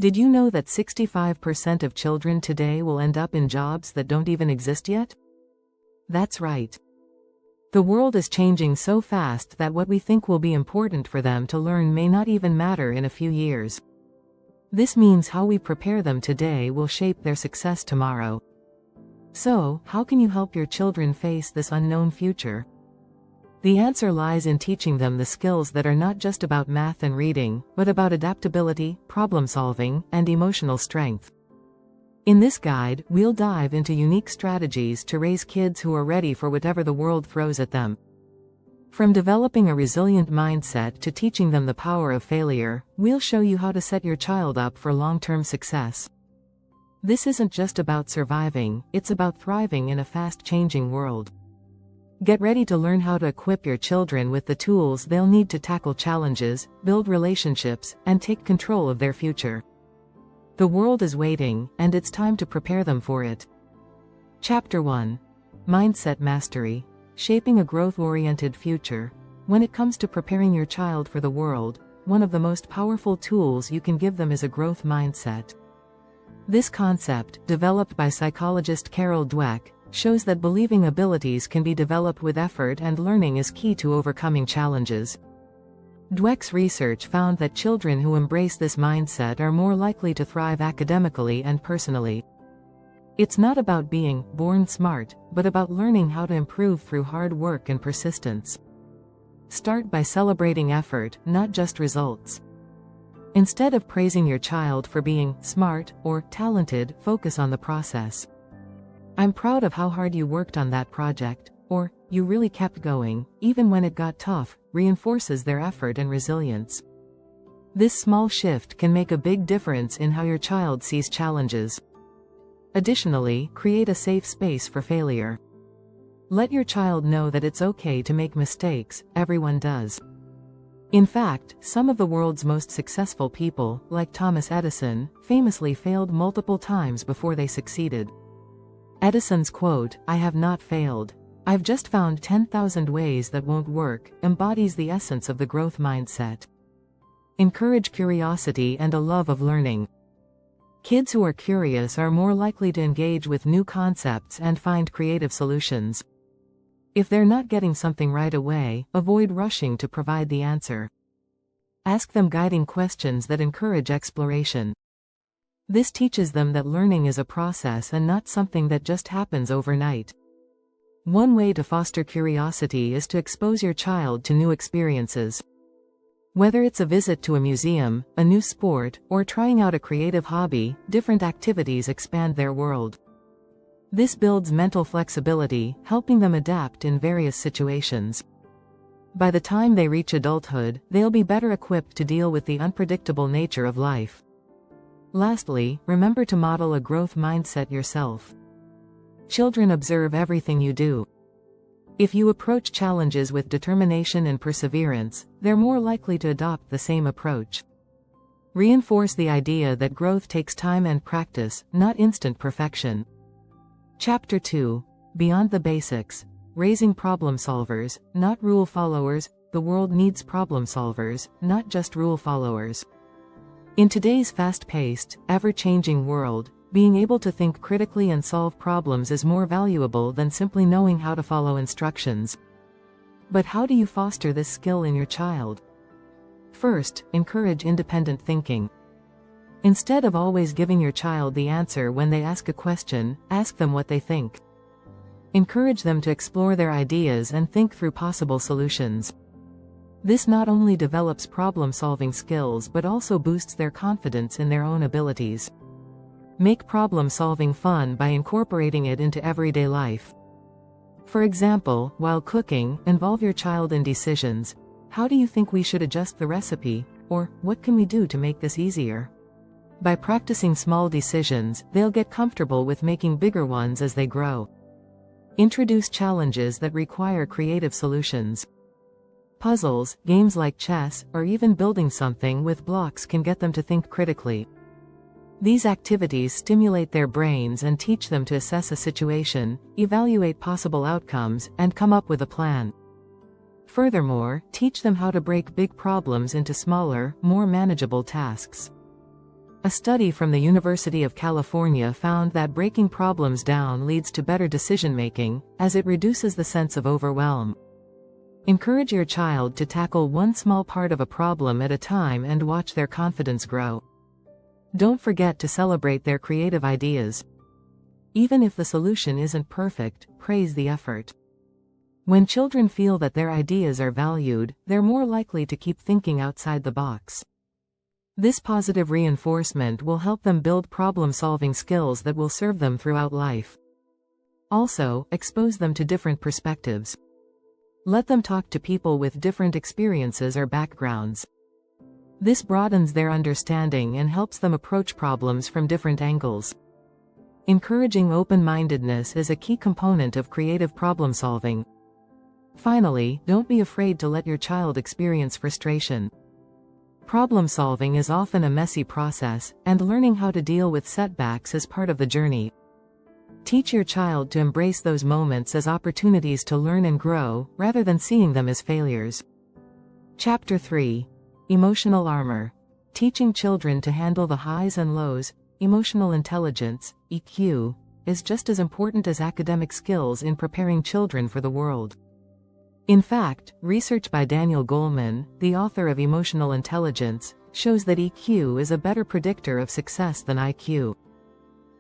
Did you know that 65% of children today will end up in jobs that don't even exist yet? That's right. The world is changing so fast that what we think will be important for them to learn may not even matter in a few years. This means how we prepare them today will shape their success tomorrow. So, how can you help your children face this unknown future? The answer lies in teaching them the skills that are not just about math and reading, but about adaptability, problem-solving, and emotional strength. In this guide, we'll dive into unique strategies to raise kids who are ready for whatever the world throws at them. From developing a resilient mindset to teaching them the power of failure, we'll show you how to set your child up for long-term success. This isn't just about surviving, it's about thriving in a fast-changing world. Get ready to learn how to equip your children with the tools they'll need to tackle challenges, build relationships, and take control of their future. The world is waiting, and it's time to prepare them for it. Chapter 1. Mindset Mastery. Shaping a growth-oriented future. When it comes to preparing your child for the world, one of the most powerful tools you can give them is a growth mindset. This concept, developed by psychologist Carol Dweck, shows that believing abilities can be developed with effort and learning is key to overcoming challenges. Dweck's research found that children who embrace this mindset are more likely to thrive academically and personally. It's not about being born smart, but about learning how to improve through hard work and persistence. Start by celebrating effort, not just results. Instead of praising your child for being smart or talented, focus on the process. "I'm proud of how hard you worked on that project," or "you really kept going, even when it got tough," reinforces their effort and resilience. This small shift can make a big difference in how your child sees challenges. Additionally, create a safe space for failure. Let your child know that it's okay to make mistakes, everyone does. In fact, some of the world's most successful people, like Thomas Edison, famously failed multiple times before they succeeded. Edison's quote, "I have not failed. I've just found 10,000 ways that won't work," embodies the essence of the growth mindset. Encourage curiosity and a love of learning. Kids who are curious are more likely to engage with new concepts and find creative solutions. If they're not getting something right away, avoid rushing to provide the answer. Ask them guiding questions that encourage exploration. This teaches them that learning is a process and not something that just happens overnight. One way to foster curiosity is to expose your child to new experiences. Whether it's a visit to a museum, a new sport, or trying out a creative hobby, different activities expand their world. This builds mental flexibility, helping them adapt in various situations. By the time they reach adulthood, they'll be better equipped to deal with the unpredictable nature of life. Lastly, remember to model a growth mindset yourself. Children observe everything you do. If you approach challenges with determination and perseverance, they're more likely to adopt the same approach. Reinforce the idea that growth takes time and practice, not instant perfection. Chapter 2. Beyond the Basics. Raising problem solvers, not rule followers. The world needs problem solvers, not just rule followers. In today's fast-paced, ever-changing world, being able to think critically and solve problems is more valuable than simply knowing how to follow instructions. But how do you foster this skill in your child? First, encourage independent thinking. Instead of always giving your child the answer when they ask a question, ask them what they think. Encourage them to explore their ideas and think through possible solutions. This not only develops problem-solving skills but also boosts their confidence in their own abilities. Make problem-solving fun by incorporating it into everyday life. For example, while cooking, involve your child in decisions. How do you think we should adjust the recipe? Or, what can we do to make this easier? By practicing small decisions, they'll get comfortable with making bigger ones as they grow. Introduce challenges that require creative solutions. Puzzles, games like chess, or even building something with blocks can get them to think critically. These activities stimulate their brains and teach them to assess a situation, evaluate possible outcomes, and come up with a plan. Furthermore, teach them how to break big problems into smaller, more manageable tasks. A study from the University of California found that breaking problems down leads to better decision-making, as it reduces the sense of overwhelm. Encourage your child to tackle one small part of a problem at a time and watch their confidence grow. Don't forget to celebrate their creative ideas. Even if the solution isn't perfect, praise the effort. When children feel that their ideas are valued, they're more likely to keep thinking outside the box. This positive reinforcement will help them build problem-solving skills that will serve them throughout life. Also, expose them to different perspectives. Let them talk to people with different experiences or backgrounds. This broadens their understanding and helps them approach problems from different angles. Encouraging open-mindedness is a key component of creative problem-solving. Finally, don't be afraid to let your child experience frustration. Problem-solving is often a messy process, and learning how to deal with setbacks is part of the journey. Teach your child to embrace those moments as opportunities to learn and grow, rather than seeing them as failures. Chapter 3. Emotional Armor. Teaching children to handle the highs and lows. Emotional intelligence, EQ, is just as important as academic skills in preparing children for the world. In fact, research by Daniel Goleman, the author of Emotional Intelligence, shows that EQ is a better predictor of success than IQ.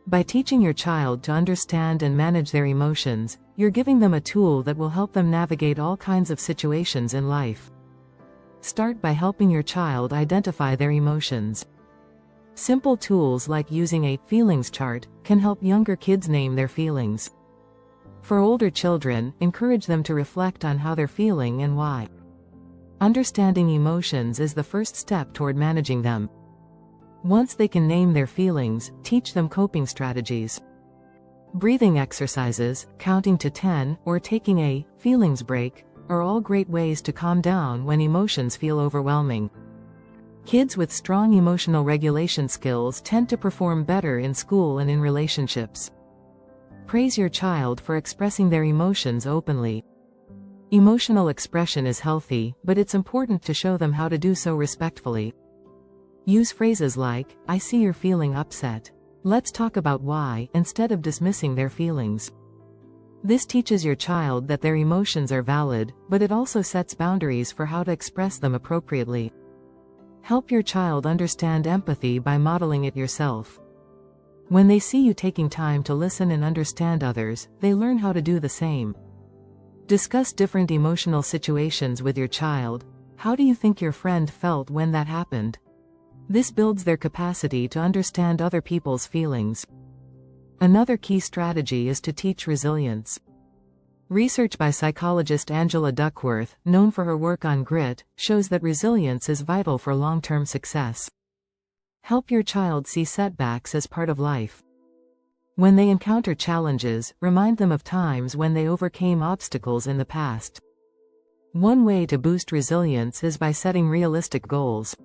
By teaching your child to understand and manage their emotions, you're giving them a tool that will help them navigate all kinds of situations in life. Start by helping your child identify their emotions. Simple tools like using a feelings chart can help younger kids name their feelings. For older children, encourage them to reflect on how they're feeling and why. Understanding emotions is the first step toward managing them. Once they can name their feelings, teach them coping strategies. Breathing exercises, counting to 10, or taking a feelings break are all great ways to calm down when emotions feel overwhelming. Kids with strong emotional regulation skills tend to perform better in school and in relationships. Praise your child for expressing their emotions openly. Emotional expression is healthy, but it's important to show them how to do so respectfully. Use phrases like, "I see you're feeling upset. Let's talk about why," instead of dismissing their feelings. This teaches your child that their emotions are valid, but it also sets boundaries for how to express them appropriately. Help your child understand empathy by modeling it yourself. When they see you taking time to listen and understand others, they learn how to do the same. Discuss different emotional situations with your child. How do you think your friend felt when that happened? This builds their capacity to understand other people's feelings. Another key strategy is to teach resilience. Research by psychologist Angela Duckworth, known for her work on grit, shows that resilience is vital for long-term success. Help your child see setbacks as part of life. When they encounter challenges, remind them of times when they overcame obstacles in the past. One way to boost resilience is by setting realistic goals.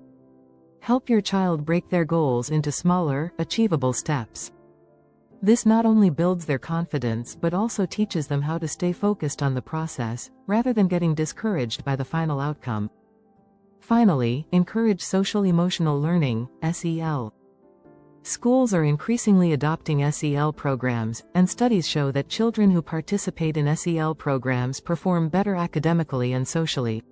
Help your child break their goals into smaller, achievable steps. This not only builds their confidence but also teaches them how to stay focused on the process, rather than getting discouraged by the final outcome. Finally, encourage social-emotional learning, SEL. Schools are increasingly adopting SEL programs, and studies show that children who participate in SEL programs perform better academically and socially.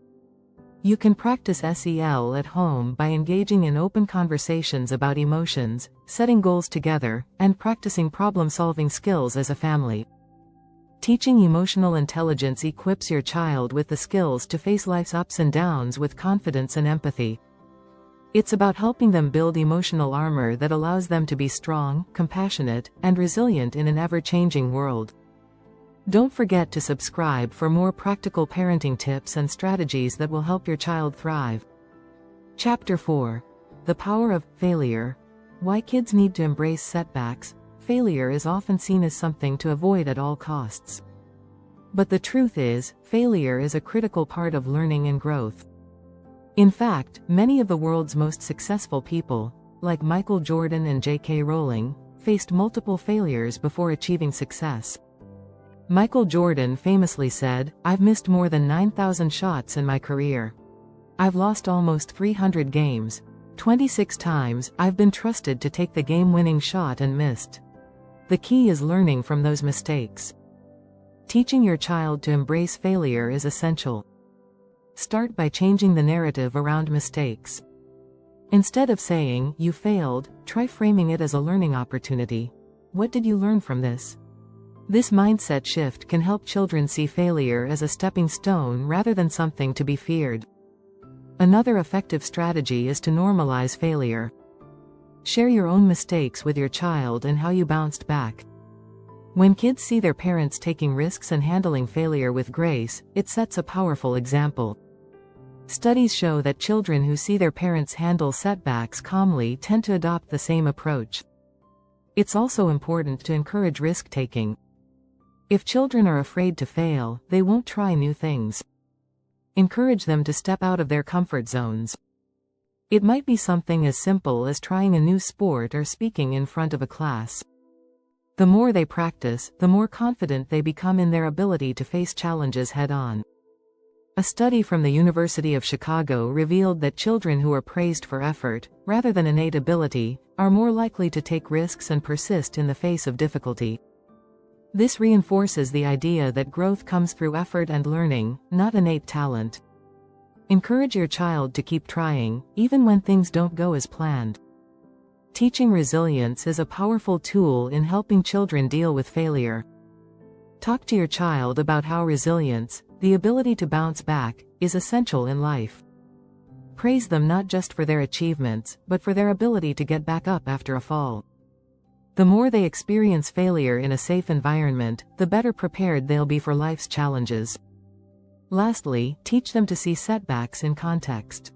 You can practice SEL at home by engaging in open conversations about emotions, setting goals together, and practicing problem-solving skills as a family. Teaching emotional intelligence equips your child with the skills to face life's ups and downs with confidence and empathy. It's about helping them build emotional armor that allows them to be strong, compassionate, and resilient in an ever-changing world. Don't forget to subscribe for more practical parenting tips and strategies that will help your child thrive. Chapter 4. The Power of Failure. Why kids need to embrace setbacks. Failure is often seen as something to avoid at all costs. But the truth is, failure is a critical part of learning and growth. In fact, many of the world's most successful people, like Michael Jordan and J.K. Rowling, faced multiple failures before achieving success. Michael Jordan famously said, "I've missed more than 9,000 shots in my career. I've lost almost 300 games. 26 times, I've been trusted to take the game-winning shot and missed. The key is learning from those mistakes. Teaching your child to embrace failure is essential. Start by changing the narrative around mistakes. Instead of saying, "You failed," try framing it as a learning opportunity. What did you learn from this? This mindset shift can help children see failure as a stepping stone rather than something to be feared. Another effective strategy is to normalize failure. Share your own mistakes with your child and how you bounced back. When kids see their parents taking risks and handling failure with grace, it sets a powerful example. Studies show that children who see their parents handle setbacks calmly tend to adopt the same approach. It's also important to encourage risk-taking. If children are afraid to fail, they won't try new things. Encourage them to step out of their comfort zones. It might be something as simple as trying a new sport or speaking in front of a class. The more they practice, the more confident they become in their ability to face challenges head-on. A study from the University of Chicago revealed that children who are praised for effort, rather than innate ability, are more likely to take risks and persist in the face of difficulty. This reinforces the idea that growth comes through effort and learning, not innate talent. Encourage your child to keep trying, even when things don't go as planned. Teaching resilience is a powerful tool in helping children deal with failure. Talk to your child about how resilience, the ability to bounce back, is essential in life. Praise them not just for their achievements, but for their ability to get back up after a fall. The more they experience failure in a safe environment, the better prepared they'll be for life's challenges. Lastly, teach them to see setbacks in context.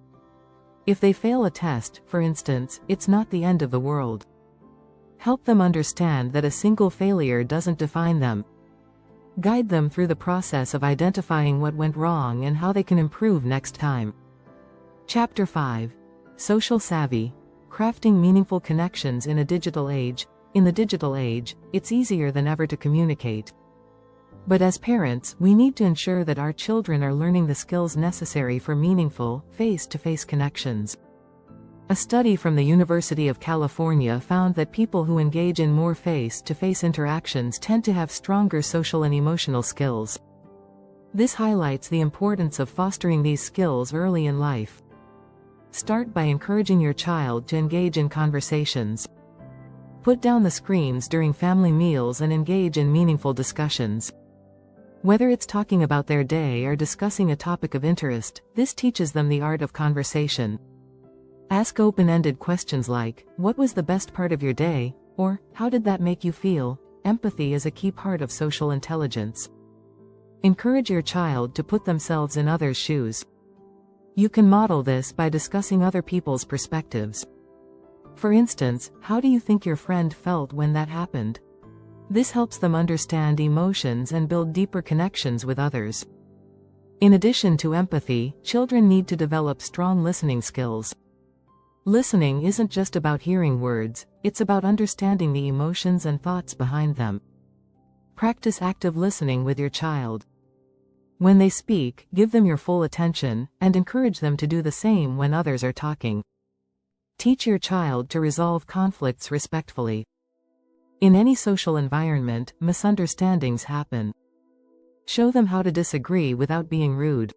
If they fail a test, for instance, it's not the end of the world. Help them understand that a single failure doesn't define them. Guide them through the process of identifying what went wrong and how they can improve next time. Chapter 5. Social Savvy. Crafting Meaningful Connections in a Digital Age. In the digital age, it's easier than ever to communicate. But as parents, we need to ensure that our children are learning the skills necessary for meaningful, face-to-face connections. A study from the University of California found that people who engage in more face-to-face interactions tend to have stronger social and emotional skills. This highlights the importance of fostering these skills early in life. Start by encouraging your child to engage in conversations. Put down the screens during family meals and engage in meaningful discussions. Whether it's talking about their day or discussing a topic of interest, this teaches them the art of conversation. Ask open-ended questions like, "What was the best part of your day?" or "How did that make you feel?" Empathy is a key part of social intelligence. Encourage your child to put themselves in others' shoes. You can model this by discussing other people's perspectives. For instance, how do you think your friend felt when that happened? This helps them understand emotions and build deeper connections with others. In addition to empathy, children need to develop strong listening skills. Listening isn't just about hearing words, it's about understanding the emotions and thoughts behind them. Practice active listening with your child. When they speak, give them your full attention, and encourage them to do the same when others are talking. Teach your child to resolve conflicts respectfully. In any social environment, misunderstandings happen. Show them how to disagree without being rude.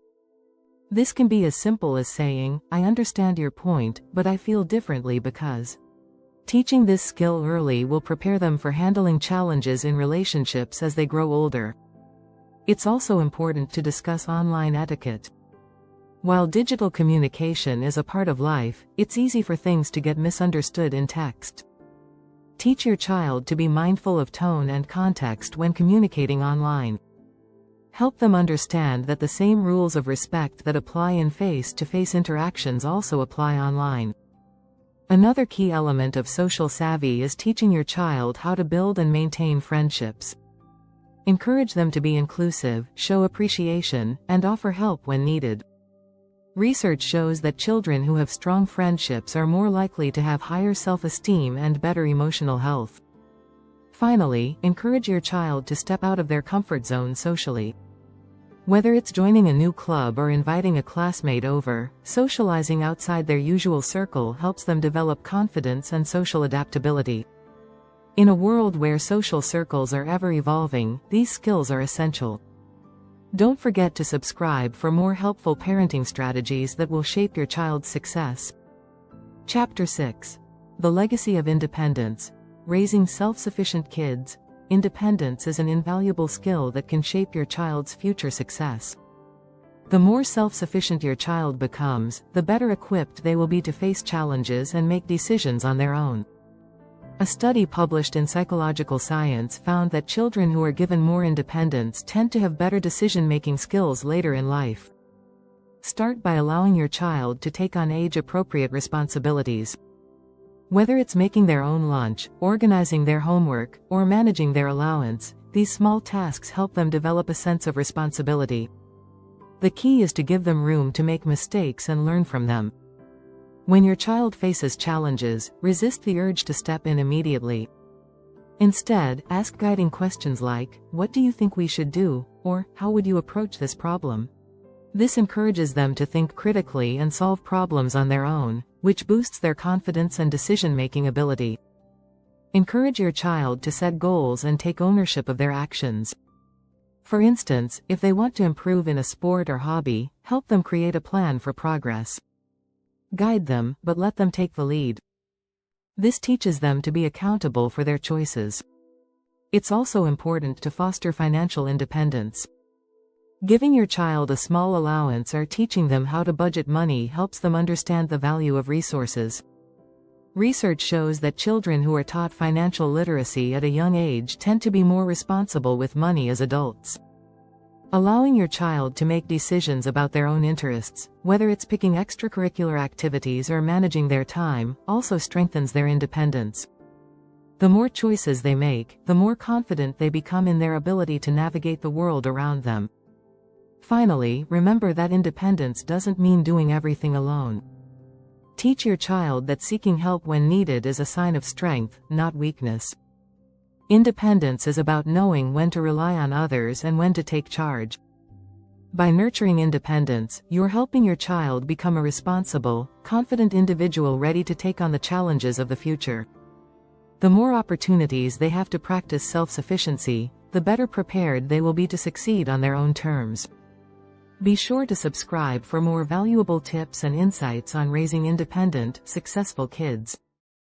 This can be as simple as saying, "I understand your point, but I feel differently because." Teaching this skill early will prepare them for handling challenges in relationships as they grow older. It's also important to discuss online etiquette. While digital communication is a part of life, it's easy for things to get misunderstood in text. Teach your child to be mindful of tone and context when communicating online. Help them understand that the same rules of respect that apply in face-to-face interactions also apply online. Another key element of social savvy is teaching your child how to build and maintain friendships. Encourage them to be inclusive, show appreciation, and offer help when needed. Research shows that children who have strong friendships are more likely to have higher self-esteem and better emotional health. Finally, encourage your child to step out of their comfort zone socially. Whether it's joining a new club or inviting a classmate over, socializing outside their usual circle helps them develop confidence and social adaptability. In a world where social circles are ever evolving, these skills are essential. Don't forget to subscribe for more helpful parenting strategies that will shape your child's success. Chapter 6. The Legacy of Independence. Raising Self-Sufficient Kids. Independence is an invaluable skill that can shape your child's future success. The more self-sufficient your child becomes, the better equipped they will be to face challenges and make decisions on their own. A study published in Psychological Science found that children who are given more independence tend to have better decision-making skills later in life. Start by allowing your child to take on age-appropriate responsibilities. Whether it's making their own lunch, organizing their homework, or managing their allowance, these small tasks help them develop a sense of responsibility. The key is to give them room to make mistakes and learn from them. When your child faces challenges, resist the urge to step in immediately. Instead, ask guiding questions like, "What do you think we should do?" or "How would you approach this problem?" This encourages them to think critically and solve problems on their own, which boosts their confidence and decision-making ability. Encourage your child to set goals and take ownership of their actions. For instance, if they want to improve in a sport or hobby, help them create a plan for progress. Guide them, but let them take the lead. This teaches them to be accountable for their choices. It's also important to foster financial independence. Giving your child a small allowance or teaching them how to budget money helps them understand the value of resources. Research shows that children who are taught financial literacy at a young age tend to be more responsible with money as adults. Allowing your child to make decisions about their own interests, whether it's picking extracurricular activities or managing their time, also strengthens their independence. The more choices they make, the more confident they become in their ability to navigate the world around them. Finally, remember that independence doesn't mean doing everything alone. Teach your child that seeking help when needed is a sign of strength, not weakness. Independence is about knowing when to rely on others and when to take charge. By nurturing independence, you're helping your child become a responsible, confident individual ready to take on the challenges of the future. The more opportunities they have to practice self-sufficiency, the better prepared they will be to succeed on their own terms. Be sure to subscribe for more valuable tips and insights on raising independent, successful kids.